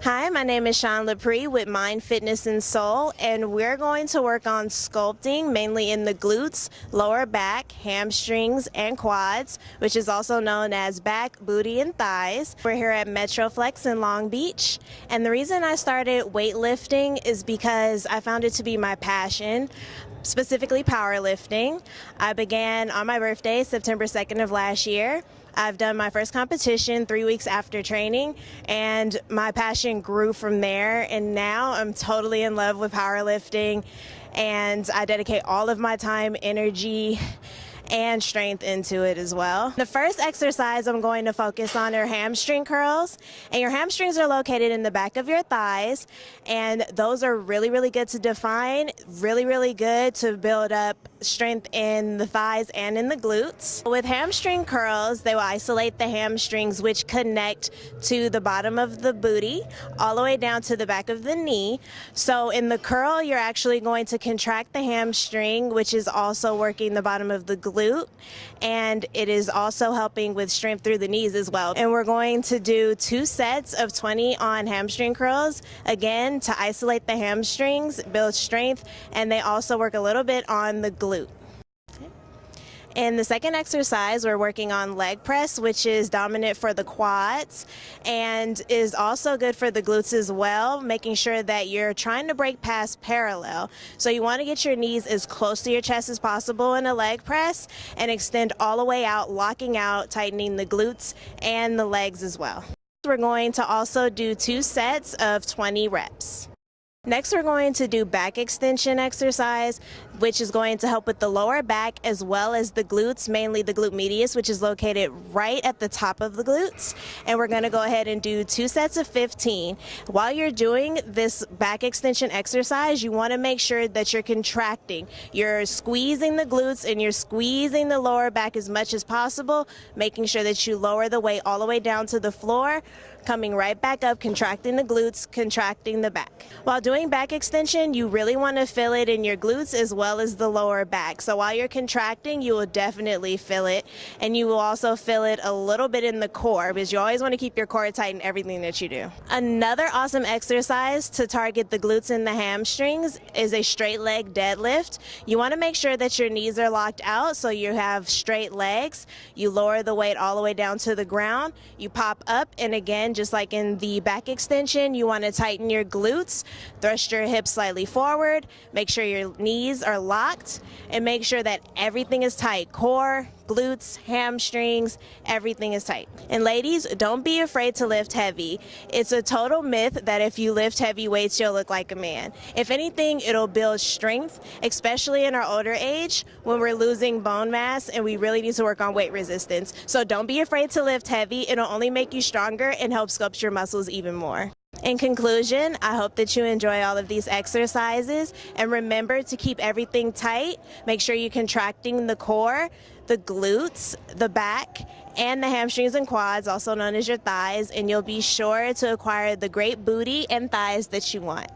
Hi, my name is Sean Lepre with Mind, Fitness, and Soul, and we're going to work on sculpting mainly in the glutes, lower back, hamstrings, and quads, which is also known as back, booty, and thighs. We're here at Metroflex in Long Beach, and the reason I started weightlifting is because I found it to be my passion, specifically powerlifting. I began on my birthday, September 2nd of last year. I've done my first competition 3 weeks after training, and my passion grew from there, and now I'm totally in love with powerlifting, and I dedicate all of my time, energy, and strength into it as well. The first exercise I'm going to focus on are hamstring curls, and your hamstrings are located in the back of your thighs, and those are really good to define, really good to build up strength in the thighs and in the glutes. With hamstring curls, they will isolate the hamstrings, which connect to the bottom of the booty all the way down to the back of the knee. So in the curl, you're actually going to contract the hamstring, which is also working the bottom of the glute, and it is also helping with strength through the knees as well. And we're going to do 2 sets of 20 on hamstring curls, again to isolate the hamstrings, build strength, and they also work a little bit on the glute. In the second exercise, we're working on leg press, which is dominant for the quads and is also good for the glutes as well, making sure that you're trying to break past parallel. So you want to get your knees as close to your chest as possible in a leg press and extend all the way out, locking out, tightening the glutes and the legs as well. We're going to also do 2 sets of 20 reps. Next, we're going to do back extension exercise, which is going to help with the lower back as well as the glutes, mainly the glute medius, which is located right at the top of the glutes. And we're going to go ahead and do 2 sets of 15. While you're doing this back extension exercise, you want to make sure that you're contracting. You're squeezing the glutes and you're squeezing the lower back as much as possible, making sure that you lower the weight all the way down to the floor, coming right back up, contracting the glutes, contracting the back. While doing back extension, you really want to feel it in your glutes as well as the lower back. So while you're contracting, you will definitely feel it, and you will also feel it a little bit in the core, because you always want to keep your core tight in everything that you do. Another awesome exercise to target the glutes and the hamstrings is a straight leg deadlift. You want to make sure that your knees are locked out so you have straight legs. You lower the weight all the way down to the ground. You pop up, and again, just like in the back extension, you want to tighten your glutes, thrust your hips slightly forward, make sure your knees are locked, and make sure that everything is tight. Core, glutes, hamstrings, everything is tight. And ladies, don't be afraid to lift heavy. It's a total myth that if you lift heavy weights, you'll look like a man. If anything, it'll build strength, especially in our older age when we're losing bone mass and we really need to work on weight resistance. So don't be afraid to lift heavy. It'll only make you stronger and help sculpt your muscles even more. In conclusion, I hope that you enjoy all of these exercises, and remember to keep everything tight. Make sure you're contracting the core, the glutes, the back, and the hamstrings and quads, also known as your thighs, and you'll be sure to acquire the great booty and thighs that you want.